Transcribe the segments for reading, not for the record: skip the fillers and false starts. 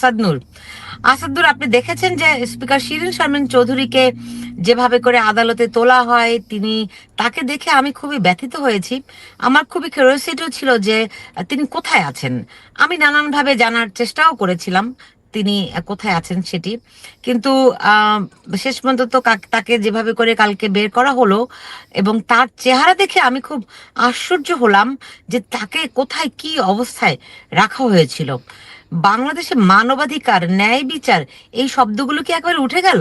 আসাদনুর আসাদনুর আপনি দেখেছেন যে স্পিকার শিরিন শারমিন চৌধুরীকে যেভাবে করে আদালতে তোলা হয়, তাকে দেখে আমি খুবই ব্যথিত হয়েছি। আমার খুবই কিউরিওসিটিও ছিল যে তিনি কোথায় আছেন। আমি নানানভাবে জানার চেষ্টাও করেছিলাম তিনি কোথায় আছেন সেটি, কিন্তু আহ, শেষ পর্যন্ত তো তাকে যেভাবে করে কালকে বের করা হলো এবং তার চেহারা দেখে আমি খুব আশ্চর্য হলাম যে তাকে কোথায় কি অবস্থায় রাখা হয়েছিল। বাংলাদেশে মানবাধিকার, ন্যায় বিচার, এই শব্দগুলো কি একবারে উঠে গেল?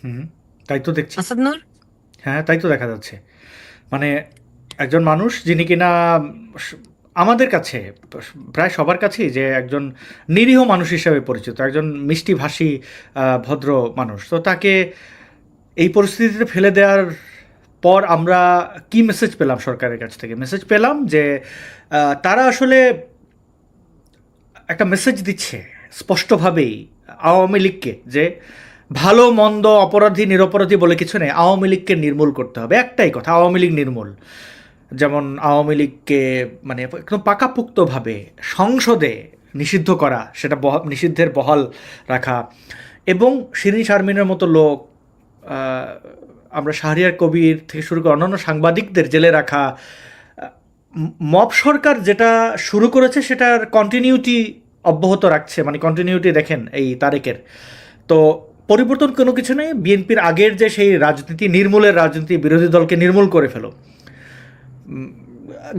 হুম, তাই তো দেখছি। আসাদ নূর, হ্যাঁ, তাই তো দেখা যাচ্ছে। মানে একজন মানুষ যিনি কিনা স আমাদের কাছে প্রায় সবার কাছেই যে একজন নিরীহ মানুষ হিসেবে পরিচিত, একজন মিষ্টিভাষী ভদ্র মানুষ। তো তাকে এই পরিস্থিতিতে ফেলে দেওয়ার পর আমরা কি মেসেজ পেলাম সরকারের কাছ থেকে? মেসেজ পেলাম যে তারা আসলে একটা মেসেজ দিচ্ছে স্পষ্টভাবেই আওয়ামী লীগকে যে ভালো মন্দ অপরাধী নিরপরাধী বলে কিছু নেই, আওয়ামী লীগকে নির্মূল করতে হবে। একটাই কথা, আওয়ামী লীগ নির্মূল। যেমন আওয়ামী লীগকে মানে একদম পাকাপোক্তভাবে সংসদে নিষিদ্ধ করা, সেটা নিষিদ্ধের বহাল রাখা, এবং শিরিন শারমিনের মতো লোক, আমরা শাহরিয়ার কবির থেকে শুরু করে অন্যান্য সাংবাদিকদের জেলে রাখা। মব সরকার যেটা শুরু করেছে সেটার কন্টিনিউটি অব্যাহত রাখছে, মানে কন্টিনিউটি দেখেন এই তারেকের। তো পরিবর্তন কোনো কিছু নেই। বিএনপির আগের যে সেই রাজনীতি, নির্মূলের রাজনীতি, বিরোধী দলকে নির্মূল করে ফেলো,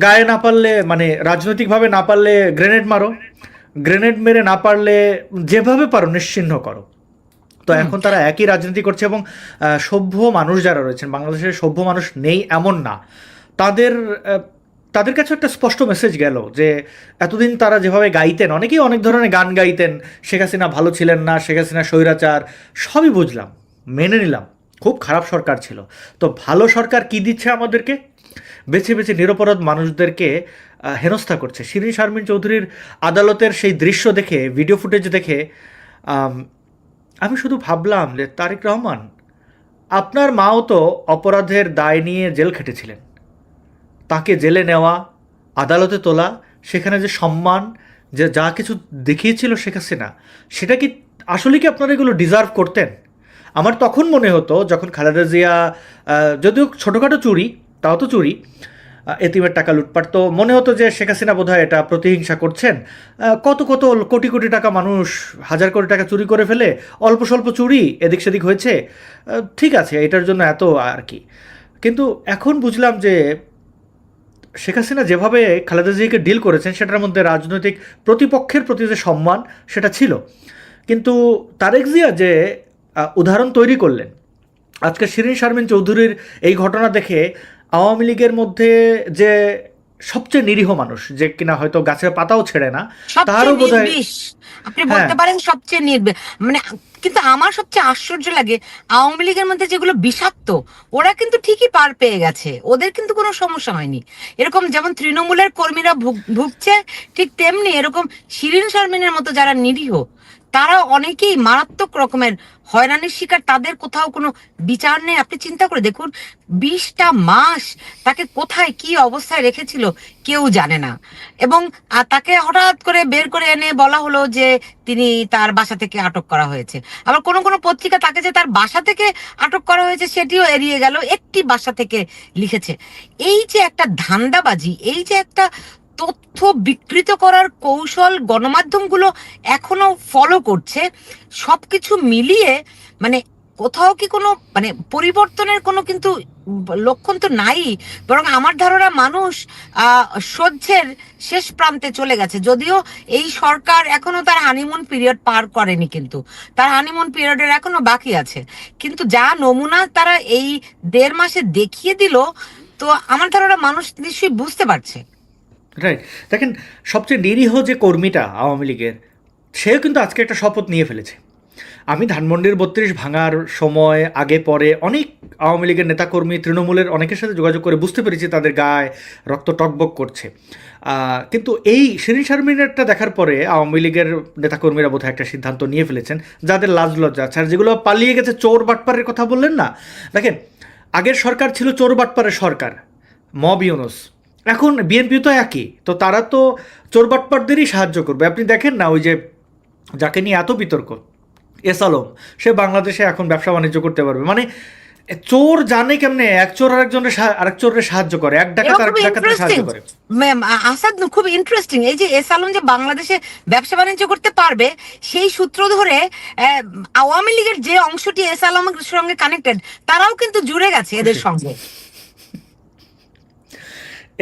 গায়ে না পারলে মানে রাজনৈতিকভাবে না পারলে গ্রেনেড মারো, গ্রেনেড মেরে না পারলে যেভাবে পারো নিশ্চিহ্ন করো। তো এখন তারা একই রাজনীতি করছে, এবং সভ্য মানুষ যারা রয়েছেন, বাংলাদেশের সভ্য মানুষ নেই এমন না, তাদের তাদের কাছে একটা স্পষ্ট মেসেজ গেল যে এতদিন তারা যেভাবে গাইতেন, অনেকেই অনেক ধরনের গান গাইতেন, শেখ হাসিনা ভালো ছিলেন না, শেখ হাসিনা স্বৈরাচার, সবই বুঝলাম, মেনে নিলাম, খুব খারাপ সরকার ছিল। তো ভালো সরকার কি দিচ্ছে আমাদেরকে? বেছে বেছে নিরপরাধ মানুষদেরকে হেনস্থা করছে। শিরিন শারমিন চৌধুরীর আদালতের সেই দৃশ্য দেখে, ভিডিও ফুটেজ দেখে আমি শুধু ভাবলাম যে তারেক রহমান, আপনার মাও তো অপরাধের দায় নিয়ে জেল খেটেছিলেন। তাকে জেলে নেওয়া, আদালতে তোলা, সেখানে যে সম্মান, যে যা কিছু দেখিয়েছিল শেখ হাসিনা, সেটা কি আসলে কি আপনারা এগুলো ডিজার্ভ করতেন? আমার তখন মনে হতো, যখন খালেদা জিয়া যদিও ছোটোখাটো চুরি, তাও তো চুরি, এতিমের টাকা লুটপাট, তো মনে হতো যে শেখ হাসিনা বোধহয় এটা প্রতিহিংসা করছেন। কত কত কোটি কোটি টাকা মানুষ, হাজার কোটি টাকা চুরি করে ফেলে, অল্প স্বল্প চুরি এদিক সেদিক হয়েছে, ঠিক আছে, এটার জন্য এত আর কি। কিন্তু এখন বুঝলাম যে শেখ হাসিনা যেভাবে খালেদা জিয়াকে ডিল করেছেন, সেটার মধ্যে রাজনৈতিক প্রতিপক্ষের প্রতি যে সম্মান, সেটা ছিল। কিন্তু তারেক জিয়া যে উদাহরণ তৈরি করলেন, আজকে শিরিন শারমিন চৌধুরীর এই ঘটনা দেখে আওয়ামী লীগের মধ্যে যে সবচেয়ে নিরীহ মানুষ, যে কিনা হয়তো গাছের পাতাও ছেড়ে না, সবচেয়ে তারও বোধহয়। নির্বিষ, আপনি হ্যাঁ, বলতে পারেন সবচেয়ে নির্বিষ। মানে কিন্তু আমার সবচেয়ে আশ্চর্য লাগে, আওয়ামী লীগের মধ্যে যেগুলো বিষাক্ত, ওরা কিন্তু ঠিকই পার পেয়ে গেছে, ওদের কিন্তু কোনো সমস্যা হয়নি। এরকম যেমন তৃণমূলের কর্মীরা ভুগছে, ঠিক তেমনি এরকম শিরিন শারমিনের মতো যারা নিরীহ, তারা অনেকেই মারাত্মক রকমের হয়রানির শিকার, তাদের কোথাও কোনো বিচার নেই। আপনি চিন্তা করে দেখুন, 20টা মাস তাকে কোথায় কি অবস্থায় রেখেছিল কেউ জানে না। এবং তাকে হঠাৎ করে বের করে এনে বলা হলো যে তিনি, তার বাসা থেকে আটক করা হয়েছে। আবার কোন কোন পত্রিকা তাকে যে তার বাসা থেকে আটক করা হয়েছে সেটিও এড়িয়ে গেল, একটি বাসা থেকে লিখেছে। এই যে একটা ধান্দাবাজি, এই যে একটা তথ্য বিকৃত করার কৌশল গণমাধ্যমগুলো এখনো ফলো করছে, সবকিছু মিলিয়ে মানে কোথাও কি কোনো মানে পরিবর্তনের কোনো কিন্তু লক্ষণ তো নাই। বরং আমার ধারণা মানুষ আহ সহ্যের শেষ প্রান্তে চলে গেছে। যদিও এই সরকার এখনো তার হানিমুন পিরিয়ড পার করেনি, কিন্তু তার হানিমুন পিরিয়ডের এখনো বাকি আছে। কিন্তু যা নমুনা তারা এই 1.5 মাসে দেখিয়ে দিল, তো আমার ধারণা মানুষ নিশ্চয়ই বুঝতে পারছে। রাইট। দেখেন, সবচেয়ে নিরীহ যে কর্মীটা আওয়ামী লীগের, সেও কিন্তু আজকে একটা শপথ নিয়ে ফেলেছে। আমি ধানমন্ডির 32 ভাঙার সময় আগে পরে অনেক আওয়ামী লীগের নেতাকর্মী, তৃণমূলের অনেকের সাথে যোগাযোগ করে বুঝতে পেরেছি তাদের গায়ে রক্ত টকবক করছে। কিন্তু এই শিরিন শারমিনেরটা দেখার পরে আওয়ামী লীগের নেতাকর্মীরা বোধহয় একটা সিদ্ধান্ত নিয়ে ফেলেছেন, যাদের লাজ লজ্জা আছে। আর যেগুলো পালিয়ে গেছে, চোর বাটপারের কথা বললেন না, দেখেন, আগের সরকার ছিল চোর বাটপারের সরকার, মব ইউনুস। এখন বিএনপি তো একই, তো তারা তো চোর বাটপারদেরই সাহায্য করবে। আপনি দেখেন না, ওই যে যাকে নিয়ে এত বিতর্ক, এস আলম, সে বাংলাদেশে এখন ব্যবসা বাণিজ্য করতে পারবে। মানে চোর জানে কেমনে এক চোর আরেক চোরের সাহায্য করে, এক ডাকাত আরেক ডাকাতকে সাহায্য করে। আসাদ, খুব ইন্টারেস্টিং এই যে এস আলম যে বাংলাদেশে ব্যবসা বাণিজ্য করতে পারবে, সেই সূত্র ধরে আওয়ামী লীগের যে অংশটি এস আলমের সঙ্গে কানেক্টেড, তারাও কিন্তু জুড়ে গেছে এদের সঙ্গে।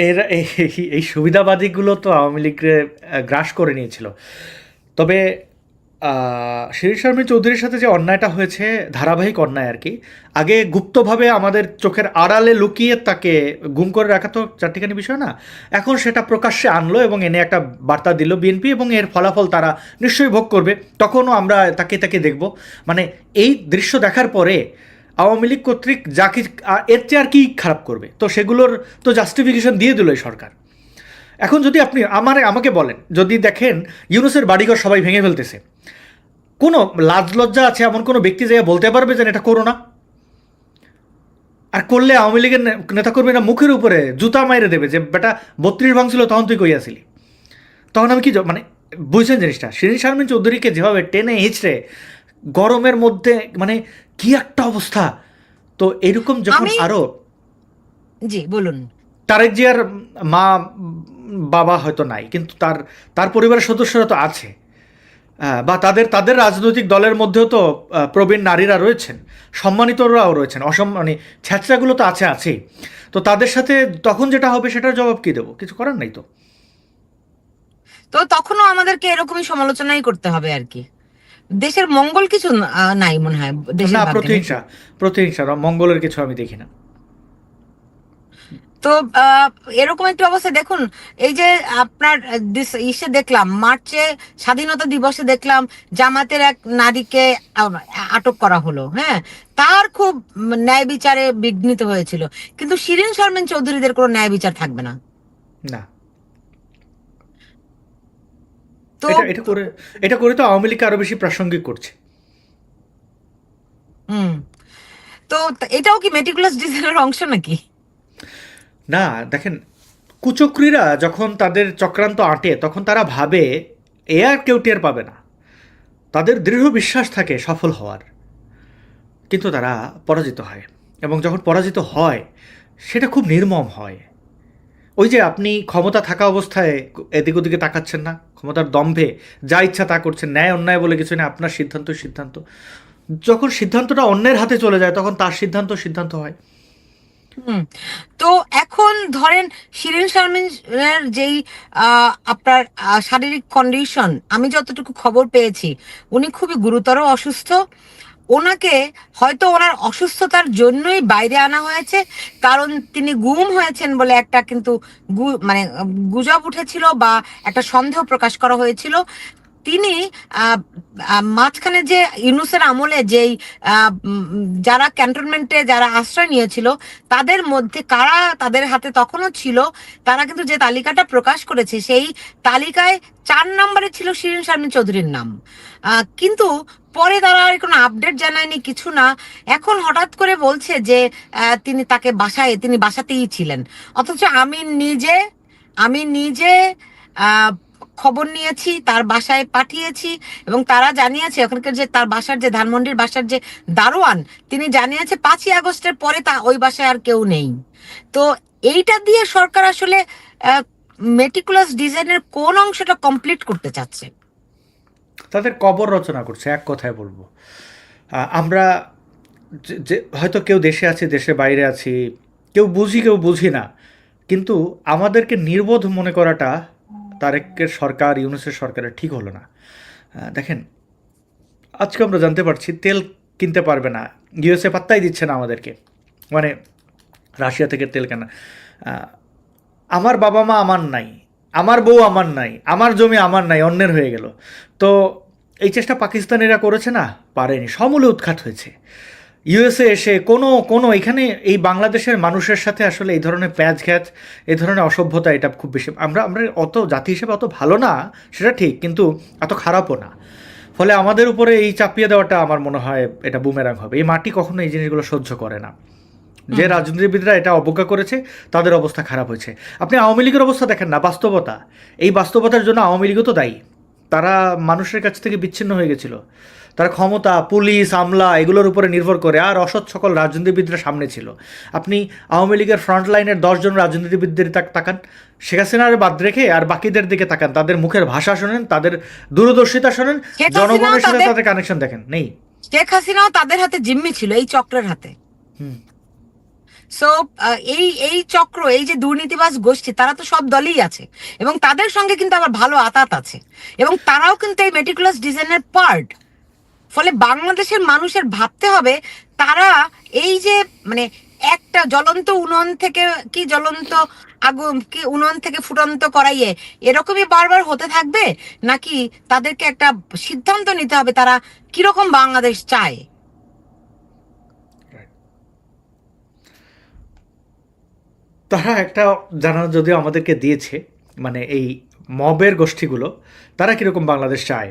এরা এই সুবিধাবাদীগুলো তো আওয়ামী লীগকে গ্রাস করে নিয়েছিল। তবে শিরিন শারমিন চৌধুরীর সাথে যে অন্যায়টা হয়েছে, ধারাবাহিক অন্যায় আর কি, আগে গুপ্তভাবে আমাদের চোখের আড়ালে লুকিয়ে তাকে গুম করে রাখা তো চারটিখানি বিষয় না, এখন সেটা প্রকাশ্যে আনলো এবং এনে একটা বার্তা দিল বিএনপি, এবং এর ফলাফল তারা নিশ্চয়ই ভোগ করবে। তখনও আমরা তাকে দেখব। মানে এই দৃশ্য দেখার পরে আওয়ামী লীগ কর্তৃক যা কি এর চেয়ে আর কি খারাপ করবে, তো সেগুলোর তো জাস্টিফিকেশন দিয়ে দিল এই সরকার। এখন যদি আপনি আমাকে বলেন, যদি দেখেন ইউনূসের বাড়িঘর সবাই ভেঙে ফেলতেছে, কোনো লাজ লজ্জা আছে এমন কোনো ব্যক্তি যে বলতে পারবে যে এটা করো না? আর করলে আওয়ামী লীগের নেতাকর্মীরা মুখের উপরে জুতা মাইরে দেবে যে বেটা 32 ভাঙছিল তখন তুই কই আসিলি। তখন আমি কি মানে বুঝছেন জিনিসটা? শিরিন শারমিন চৌধুরীকে যেভাবে টেনে হিঁচড়ে গরমের মধ্যে, মানে কি একটা অবস্থা। তো এরকম যখন আরো, জি বলুন। তারেক জিয়ার মা বাবা হয়তো নাই, কিন্তু তার পরিবারের সদস্যরা তো আছে, বা তাদের রাজনৈতিক দলের মধ্যেও তো প্রবীণ নারীরা রয়েছেন, সম্মানিতরাও রয়েছেন, মানে ছ্যাঁচড়াগুলো তো আছেই। তো তাদের সাথে তখন যেটা হবে সেটার জবাব কি দেবো? কিছু করার নাই তো। তো তখনও আমাদেরকে এরকমই সমালোচনাই করতে হবে আর কি। দেশের মঙ্গল কিছু নাই মনে হয় দেশের না, ভাগ্যে। প্রতিহিংসা মঙ্গলের কিছু আমি দেখি না। তো এরকম একটা অবস্থা দেখুন, এই যে আপনার ইসে দেখলাম, মার্চে স্বাধীনতা দিবসে দেখলাম জামাতের এক নারীকে আটক করা হলো, হ্যাঁ, তার খুব ন্যায় বিচারে বিঘ্নিত হয়েছিল, কিন্তু শিরিন শারমিন চৌধুরীদের কোনো ন্যায় বিচার থাকবে না। না, তো এটা করে তো আওয়ামী লীগকে আরো বেশি প্রাসঙ্গিক করছে। তো এটাও কি মেটিকুলাস ডিজাইনের অংশ নাকি? না, দেখেন, কুচক্রীরা যখন তাদের চক্রান্ত আঁটে তখন তারা ভাবে এ আর কেউ টের পাবে না, তাদের দৃঢ় বিশ্বাস থাকে সফল হওয়ার, কিন্তু তারা পরাজিত হয়। এবং যখন পরাজিত হয় সেটা খুব নির্মম হয়। ওই যে আপনি ক্ষমতা থাকা অবস্থায় এদিক ওদিকে তাকাচ্ছেন না, ক্ষমতার দম্ভে যা ইচ্ছা তা করছেন, ন্যায় অন্যায় বলে কিছু না, আপনার সিদ্ধান্ত। যখন সিদ্ধান্তটা অন্যের হাতে চলে যায় তখন তার সিদ্ধান্ত হয়। তো এখন ধরেন শিরিন শারমিনের যেই আপনার শারীরিক কন্ডিশন, আমি যতটুকু খবর পেয়েছি উনি খুবই গুরুতর অসুস্থ। ওনাকে হয়তো ওনার অসুস্থতার জন্যই বাইরে আনা হয়েছে, কারণ তিনি গুম হয়েছেন বলে একটা কিন্তু মানে গুজব উঠেছিল বা একটা সন্দেহ প্রকাশ করা হয়েছিল। তিনি মাঝখানে যে ইউনূসের আমলে যেই যারা ক্যান্টনমেন্টে যারা আশ্রয় নিয়েছিল তাদের মধ্যে কারা তাদের হাতে তখনও ছিল, তারা কিন্তু যে তালিকাটা প্রকাশ করেছে সেই তালিকায় 4 নম্বরে ছিল শিরিন শারমিন চৌধুরীর নাম। কিন্তু পরে তারা আর কোনো আপডেট জানায়নি, কিছু না। এখন হঠাৎ করে বলছে যে তিনি বাসাতেই ছিলেন, অথচ আমি নিজে খবর নিয়েছি, তার বাসায় পাঠিয়েছি, এবং তারা জানিয়েছে ওখানকার যে তার বাসার যে ধানমন্ডির বাসার যে দারোয়ান, তিনি জানিয়েছে 5ই আগস্টের পরে ওই বাসায় আর কেউ নেই। তো এইটা দিয়ে সরকার আসলে মেটিকুলাস ডিজাইনের কোন অংশটা কমপ্লিট করতে চাচ্ছে? তাদের কবর রচনা করছে, এক কথায় বলবো। আমরা যে হয়তো কেউ দেশে আছি, দেশে বাইরে আছি, কেউ বুঝি না, কিন্তু আমাদেরকে নির্বোধ মনে করাটা তারেকের সরকার, ইউনূসের সরকারের ঠিক হলো না। দেখেন, আজকে আমরা জানতে পারছি তেল কিনতে পারবে না, ইউএসএ পাত্তাই দিচ্ছে না আমাদেরকে, মানে রাশিয়া থেকে তেল কেনা। আমার বাবা মা আমার নাই, আমার বউ আমার নাই, আমার জমি আমার নাই, অন্যের হয়ে গেল। তো এই চেষ্টা পাকিস্তানিরা করেছে না, পারেনি, সমূলে উৎখাত হয়েছে। ইউএসএ এসে কোনো এখানে এই বাংলাদেশের মানুষের সাথে আসলে এই ধরনের প্যাঁচ ঘ্যাচ, এই ধরনের অসভ্যতা, এটা খুব বেশি, আমরা অত জাতি হিসেবে অত ভালো না সেটা ঠিক, কিন্তু এত খারাপও না। ফলে আমাদের উপরে এই চাপিয়ে দেওয়াটা আমার মনে হয় এটা বুমেরাং হবে। এই মাটি কখনো এই জিনিসগুলো সহ্য করে না। যে রাজনীতিবিদরা এটা অবজ্ঞা করেছে তাদের অবস্থা খারাপ হয়েছে। আপনি আওয়ামী লীগের অবস্থা দেখেন না, বাস্তবতা, এই বাস্তবতার জন্য আওয়ামী লীগও তো দায়ী। তারা মানুষের কাছ থেকে বিচ্ছিন্ন হয়ে গেছিল। তারা ক্ষমতা, পুলিশ, আমলা এগুলোর উপরে নির্ভর করে, আর অসৎ সকল রাজনীতিবিদরা সামনে ছিল। আপনি আওয়ামী লীগের ফ্রন্ট লাইনের 10 জন রাজনীতিবিদদের তাকান, শেখ হাসিনার বাদ রেখে, আর বাকিদের দিকে তাকান, তাদের মুখের ভাষা শোনেন, তাদের দূরদর্শিতা শোনেন, শেখ হাসিনাও জনগণের সাথে তাদের তাদের কানেকশন দেখেন, নেই। শেখ হাসিনাও তাদের হাতে জিম্মি ছিল, এই চক্রের হাতে। হুম। সো এই চক্র, এই যে দুর্নীতিবাজ গোষ্ঠী, তারা তো সব দলেই আছে এবং তাদের সঙ্গে কিন্তু আবার ভালো আতাত আছে এবং তারাও কিন্তু এই মেটিকুলাস ডিজাইনের পার্ট। ফলে বাংলাদেশের মানুষের ভাবতে হবে, তারা এই যে মানে একটা জ্বলন্ত উনুন থেকে কি জ্বলন্ত আগুন কি উনুন থেকে ফুটন্ত করাইয়ে এরকমই বারবার হতে থাকবে, নাকি তাদেরকে একটা সিদ্ধান্ত নিতে হবে তারা কিরকম বাংলাদেশ চায়। তারা একটা জানানো যদিও আমাদেরকে দিয়েছে, মানে এই মবের গোষ্ঠীগুলো তারা কীরকম বাংলাদেশ চায়।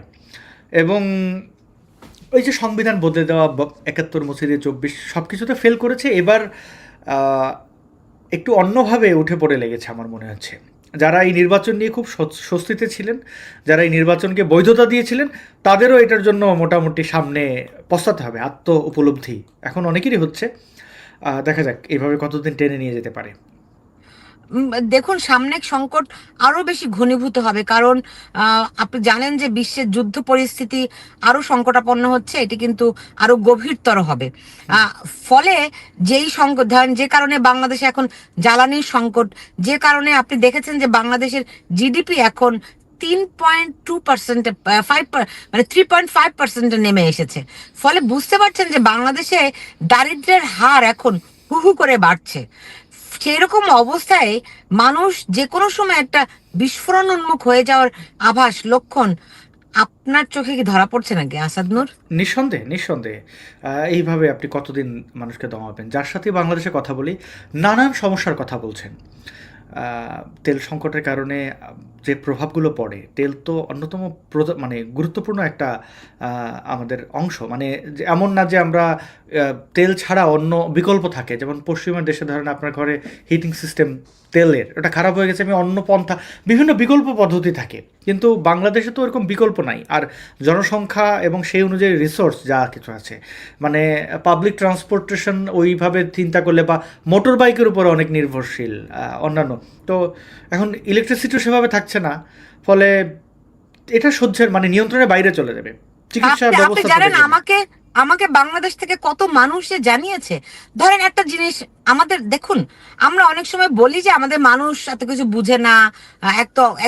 এবং ওই যে সংবিধান বদলে দেওয়া, 71 মুছিয়ে 24, সব কিছুতে ফেল করেছে। এবার একটু অন্যভাবে উঠে পড়ে লেগেছে আমার মনে হচ্ছে। যারা এই নির্বাচন নিয়ে খুব স্বস্তিতে ছিলেন, যারা এই নির্বাচনকে বৈধতা দিয়েছিলেন, তাদেরও এটার জন্য মোটামুটি সামনে পস্তাতে হবে। আত্ম উপলব্ধি এখন অনেকেরই হচ্ছে। দেখা যাক এইভাবে কতদিন টেনে নিয়ে যেতে পারে। দেখুন, সামনে সংকট আরো বেশি ঘনীভূত হবে, কারণ আপনি জানেন যে বিশ্বের যুদ্ধ পরিস্থিতি আরো সংকটাপন্ন হচ্ছে, এটি কিন্তু আরো গভীরতর হবে। ফলে যেই সংকট, ধরেন যে কারণে বাংলাদেশে এখন জ্বালানির সংকট, যে কারণে আপনি দেখেছেন যে বাংলাদেশের জিডিপি এখন 3.2%, মানে 3.5% নেমে এসেছে। ফলে বুঝতে পারছেন যে বাংলাদেশে দারিদ্র্যের হার এখন হু হু করে বাড়ছে। সেরকম অবস্থায় মানুষ যে কোনো সময় একটা বিস্ফোরণ উন্মুখ হয়ে যাওয়ার আভাস, লক্ষণ আপনার চোখে কি ধরা পড়ছে নাকি আসাদ নূর? নিঃসন্দেহে, নিঃসন্দেহে। এইভাবে আপনি কতদিন মানুষকে দমাবেন? যার সাথে বাংলাদেশে কথা বলি, নানান সমস্যার কথা বলছেন। তেল সংকটের কারণে যে প্রভাবগুলো পড়ে, তেল তো অন্যতম মানে গুরুত্বপূর্ণ একটা আমাদের অংশ। মানে এমন না যে আমরা তেল ছাড়া অন্য বিকল্প থাকে। যেমন পশ্চিমা দেশে ধরেন আপনার ঘরে হিটিং সিস্টেম তেলের ওটা খারাপ হয়ে গেছে, আমি অন্য পন্থা, বিভিন্ন বিকল্প পদ্ধতি থাকে। কিন্তু বাংলাদেশে তো এরকম বিকল্প নাই। আর জনসংখ্যা এবং সেই অনুযায়ী রিসোর্স যা কিছু আছে, মানে পাবলিক ট্রান্সপোর্টেশন ওইভাবে চিন্তা করলে, বা মোটর বাইকের উপরে অনেক নির্ভরশীল অন্যান্য। তো এখন ইলেকট্রিসিটিও সেভাবে থাকছে না, ফলে এটা সহ্যের মানে নিয়ন্ত্রণের বাইরে চলে যাবে। চিকিৎসা আপনি ব্যবস্থা জানেন, আমাকে বাংলাদেশ থেকে কত মানুষে জানিয়েছে। ধরেন একটা জিনিস, আমাদের দেখুন, আমরা অনেক সময় বলি যে আমাদের মানুষ এত কিছু বুঝে না,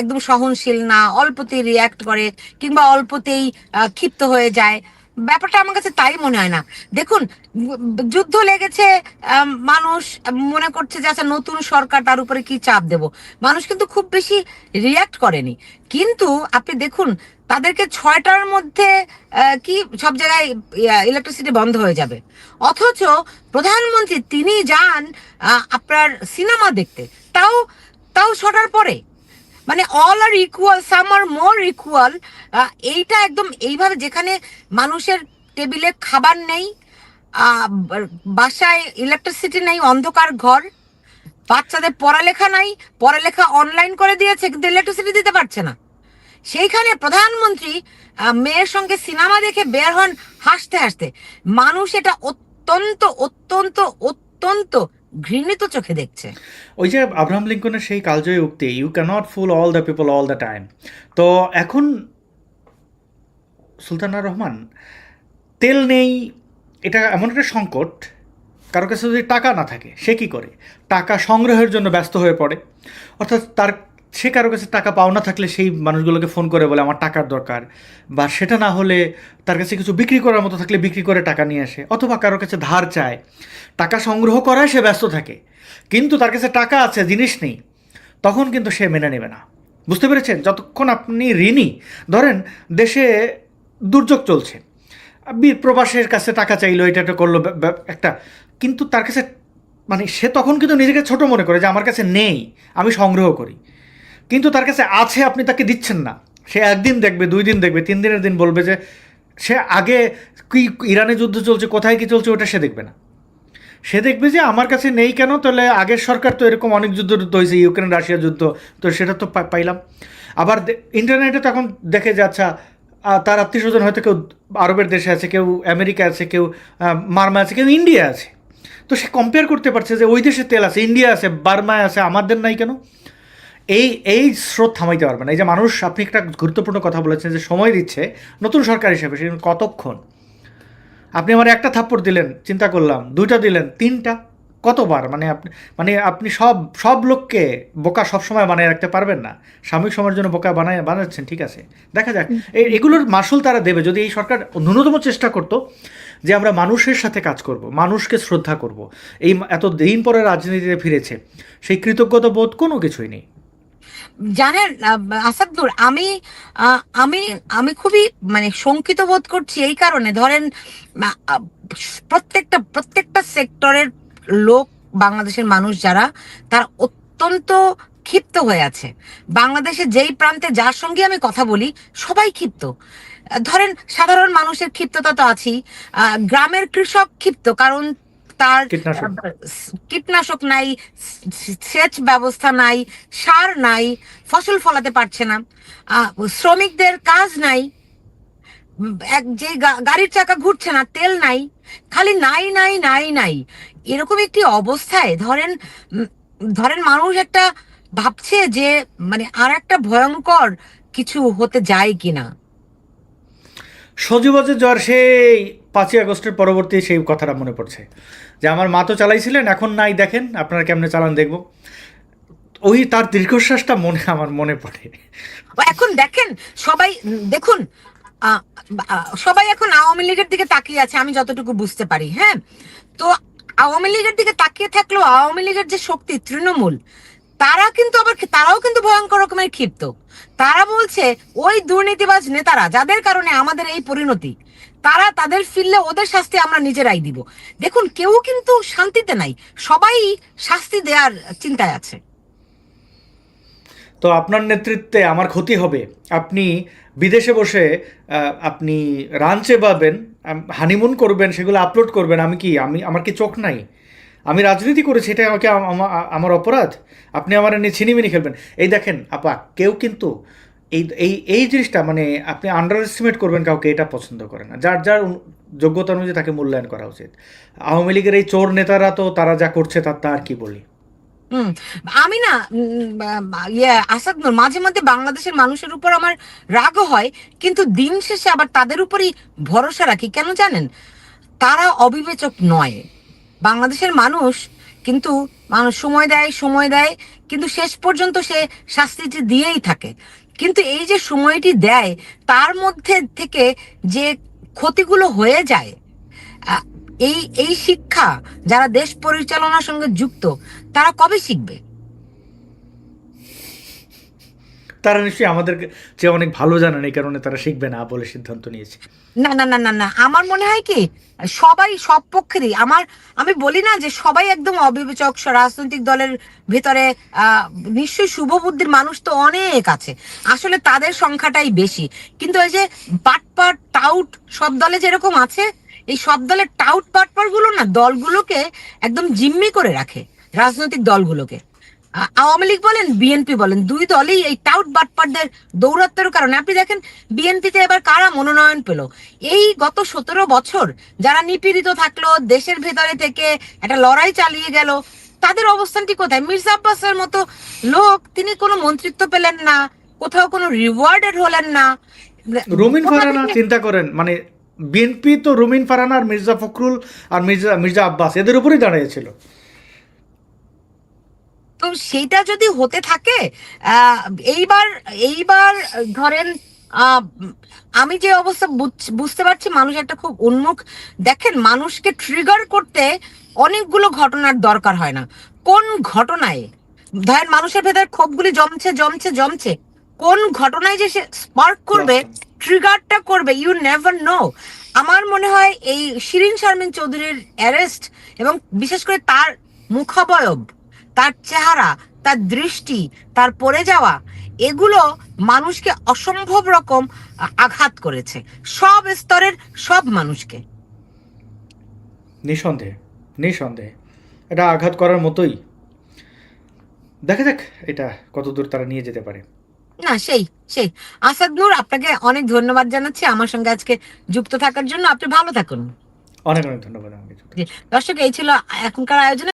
একদম সহনশীল না, অল্পতেই রিয়াক্ট করে কিংবা অল্পতেই ক্ষিপ্ত হয়ে যায়। ব্যাপারটা আমার কাছে তাই মনে হয় না। দেখুন, যুদ্ধ লেগেছে, মানুষ মনে করছে যে আচ্ছা নতুন সরকার, তার উপরে কি চাপ দেব। মানুষ কিন্তু খুব বেশি রিয়াক্ট করেনি। কিন্তু আপনি দেখুন, তাদেরকে 6টার মধ্যে কি সব জায়গায় ইলেকট্রিসিটি বন্ধ হয়ে যাবে, অথচ প্রধানমন্ত্রী তিনি যান আপনার সিনেমা দেখতে, তাও তাও 6টার পরে। মানে অল আর ইকুয়াল, সাম আর মোর ইকুয়াল। এইটা একদম এইভাবে, যেখানে মানুষের টেবিলে খাবার নেই, বাসায় ইলেকট্রিসিটি নেই, অন্ধকার ঘর, বাচ্চাদের পড়ালেখা নাই, পড়ালেখা অনলাইন করে দিয়েছে কিন্তু ইলেকট্রিসিটি দিতে পারছে না, সেইখানে প্রধানমন্ত্রী মেয়ের সঙ্গে সিনেমা দেখে বের হন হাসতে হাসতে। মানুষ এটা অত্যন্ত অত্যন্ত অত্যন্ত ঘৃণিত চোখে দেখছে। ওই যে আব্রাহাম লিঙ্কনের সেই কালজয়ী উক্তি, you can't fool all the people all the time. তো এখন সুলতানা রহমান, তেল নেই, এটা এমন একটা সংকট, কারো কাছে যদি টাকা না থাকে সে কী করে? টাকা সংগ্রহের জন্য ব্যস্ত হয়ে পড়ে। অর্থাৎ সে কারো কাছে টাকা পাওনা থাকলে সেই মানুষগুলোকে ফোন করে বলে আমার টাকার দরকার, বা সেটা না হলে তার কাছে কিছু বিক্রি করার মতো থাকলে বিক্রি করে টাকা নিয়ে আসে, অথবা কারো কাছে ধার চায়। টাকা সংগ্রহ করায় সে ব্যস্ত থাকে, কিন্তু তার কাছে টাকা আছে, জিনিস নেই, তখন কিন্তু সে মেনে নেবে না। বুঝতে পেরেছেন? যতক্ষণ আপনি ঋণী, ধরেন দেশে দুর্যোগ চলছে, প্রবাসের কাছে টাকা চাইলো, এটা করলো একটা, কিন্তু তার কাছে মানে সে তখন কিন্তু নিজেকে ছোট মনে করে যে আমার কাছে নেই, আমি সংগ্রহ করি। কিন্তু তার কাছে আছে, আপনি তাকে দিচ্ছেন না। সে একদিন দেখবে, 2 দিন দেখবে, 3 দিনের দিন বলবে যে সে আগে কি ইরানে যুদ্ধ চলছে, কোথায় কি চলছে, ওটা সে দেখবে না। সে দেখবে যে আমার কাছে নেই কেন, তাহলে আগের সরকার তো এরকম অনেক যুদ্ধ হয়েছে, ইউক্রেন রাশিয়া যুদ্ধ, তো সেটা তো পাইলাম। আবার ইন্টারনেটে তো এখন দেখে যে আচ্ছা তার আত্মীয় স্বজন হয়তো কেউ আরবের দেশে আছে, কেউ আমেরিকা আছে, কেউ মার্মা আছে, কেউ ইন্ডিয়া আছে। তো সে কম্পেয়ার করতে পারছে যে ওই দেশে তেল আছে, ইন্ডিয়া আছে, বার্মায় আছে, আমাদের নাই কেন? এই স্রোত থামাইতে পারবে না। এই যে মানুষ, আপনি একটা গুরুত্বপূর্ণ কথা বলেছেন যে সময় দিচ্ছে নতুন সরকার হিসেবে, সে কতক্ষণ? আপনি আমার একটা থাপ্পড় দিলেন, চিন্তা করলাম, দুইটা দিলেন, তিনটা, কতবার? আপনি সব লোককে বোকা সবসময় বানিয়ে রাখতে পারবেন না। সাময়িক সময়ের জন্য বোকা বানাচ্ছেন, ঠিক আছে, দেখা যাক। এগুলোর মাসুল তারা দেবে যদি এই সরকার ন্যূনতম চেষ্টা করতো যে আমরা মানুষের সাথে কাজ করব, মানুষকে শ্রদ্ধা করব। এই এত দিন পরে রাজনীতিতে ফিরেছে, সেই কৃতজ্ঞতা বোধ কোনো কিছুই নেই। জানেন আসাদুর, আমি আমি আমি খুবই শঙ্কিত বোধ করছি এই কারণে। ধরেন প্রত্যেকটা সেক্টরের লোক, বাংলাদেশের মানুষ যারা, তারা অত্যন্ত ক্ষিপ্ত হয়ে আছে। বাংলাদেশের যেই প্রান্তে যার সঙ্গে আমি কথা বলি সবাই ক্ষিপ্ত। ধরেন সাধারণ মানুষের ক্ষিপ্ততা তো আছেই, গ্রামের কৃষক ক্ষিপ্ত কারণ তার কীটনাশক নাই, সেচ ব্যবস্থা নাই, সার নাই, ফসল ফলাতে পারছে না, শ্রমিকদের কাজ নাই, যে গাড়ির চাকা ঘুরছে না, তেল নাই, খালি নাই নাই নাই নাই। এরকম একটি অবস্থায় ধরেন মানুষ একটা ভাবছে যে আর একটা ভয়ঙ্কর কিছু হতে যায় কিনা। সজীবজের জ্বর, সেই 5ই আগস্টের পরবর্তী সেই কথাটা মনে পড়ছে যে আমার মা তো চালাইছিলেন, এখন নাই, দেখেন আপনারা কেমনে চালান দেখব। ওই তার দীর্ঘশ্বাসটা আমার মনে পড়ে। এখন দেখেন সবাই, দেখুন সবাই এখন আওয়ামী লীগের দিকে তাকিয়ে আছে আমি যতটুকু বুঝতে পারি। হ্যাঁ, তো আওয়ামী লীগের দিকে তাকিয়ে থাকলেও আওয়ামী লীগের যে শক্তি তৃণমূল, তারাও কিন্তু ভয়ঙ্কর রকমের ক্ষিপ্ত। তারা বলছে ওই দুর্নীতিবাজ নেতারা যাদের কারণে আমাদের এই পরিণতি, তারা তাদের ফিরলে ওদের শাস্তি আমরা নিজেরাই দিব। দেখুন কেউ কিন্তু শান্তিতে নাই, সবাই শাস্তি দেওয়ার চিন্তায় আছে। তো আপনার নেতৃত্বে আমার ক্ষতি হবে, আপনি বিদেশে বসে আপনি রাঞ্চে পাবেন, হানিমুন করবেন, সেগুলো আপলোড করবেন। আমার কি চোখ নাই? আমি রাজনীতি করেছি, এটা আমাকে আমার অপরাধ? আপনি আমার নিয়ে ছিনিমিনি খেলবেন? এই দেখেন আপা, কেউ কিন্তু এই এই এই জিনিসটা আপনি আন্ডার এস্টিমেট করবেন কাউকে, এটা পছন্দ করে না। যার যার যোগ্যতা অনুযায়ী তাকে মূল্যায়ন করা উচিত। আওয়ামী লীগের এই চোর নেতারা তো তারা যা করছে তার কি বলি। আমি না আসাদ, মাঝে মধ্যে বাংলাদেশের মানুষের উপর আমার রাগও হয়, কিন্তু দিন শেষে আবার তাদের উপরই ভরসা রাখি। কেন জানেন? তারা অবিবেচক নয়। বাংলাদেশের মানুষ কিন্তু সময় দেয়, কিন্তু শেষ পর্যন্ত সে শাস্তিটি দিয়েই থাকে। কিন্তু এই যে সময়টি দেয়, তার মধ্যে থেকে যে ক্ষতিগুলো হয়ে যায়, এই এই শিক্ষা যারা দেশ পরিচালনার সঙ্গে যুক্ত, তারা কবে শিখবে? তারা নিশ্চয়ই আমাদের যে অনেক ভালো জানেন, এই কারণে তারা শিখবে না বলে সিদ্ধান্ত নিয়েছে। না না না না না, আমার মনে হয় কি, সবাই সব পক্ষেরই, আমি বলি না যে সবাই একদম অবিবেচক। রাজনৈতিক দলের ভিতরে নিশ্চয়ই শুভ বুদ্ধির মানুষ তো অনেক আছে, আসলে তাদের সংখ্যাটাই বেশি। কিন্তু এই যে বাটপার টাউট সব দলে যেরকম আছে, এই সব দলের টাউট বাটপার গুলো না দলগুলোকে একদম জিম্মি করে রাখে, রাজনৈতিক দলগুলোকে। আওয়ামী লীগ বলেন, বিএনপি বলেন, দুই দলই এই টাউট বাটপারদের দৌরাত্মের কারণে। আপনি দেখেন বিএনপিতে এবার কারা মনোনয়ন পেল, এই গত 17 বছর যারা নিপীড়িত থাকলো, দেশের ভেতরে থেকে একটা লড়াই চালিয়ে গেল, তাদের অবস্থানটি কোথায়? মির্জা আব্বাসের মতো লোক, তিনি কোনো মন্ত্রিত্ব পেলেন না, কোথাও কোনো রিওয়ার্ডেড হলেন না। রুমিন ফারহানা চিন্তা করেন, বিএনপি তো রুমিন ফারহানা আর মির্জা ফখরুল আর মির্জা আব্বাস এদের উপরেই দাঁড়িয়েছিল। তো সেইটা যদি হতে থাকে, এইবার ধরেন আমি যে অবস্থা বুঝতে পারছি, মানুষ একটা খুব উন্মুখ। দেখেন, মানুষকে ট্রিগার করতে অনেকগুলো ঘটনার দরকার হয় না। কোন ঘটনায় ধরেন মানুষের ভেতরে ক্ষোভগুলি জমছে জমছে জমছে, কোন ঘটনায় যে সে স্পার্ক করবে, ট্রিগারটা করবে, ইউ নেভার নো। আমার মনে হয় এই শিরিন শারমিন চৌধুরীর অ্যারেস্ট এবং বিশেষ করে তার মুখাবয়ব, তার চেহারা, তার দৃষ্টি, তার পড়ে যাওয়া, এগুলো মানুষকে অসম্ভব রকম আঘাত করেছে, সব স্তরের সব মানুষকে। নিঃসন্দেহে এটা আঘাত করার মতোই। দেখা যাক এটা কতদূর তারা নিয়ে যেতে পারে। না সেই সেই আসাদ নূর, আপনাকে অনেক ধন্যবাদ জানাচ্ছি আমার সঙ্গে আজকে যুক্ত থাকার জন্য। আপনি ভালো থাকুন। অনেক অনেক ধন্যবাদ আমাকে। দর্শক, এই ছিল এখনকার আয়োজন।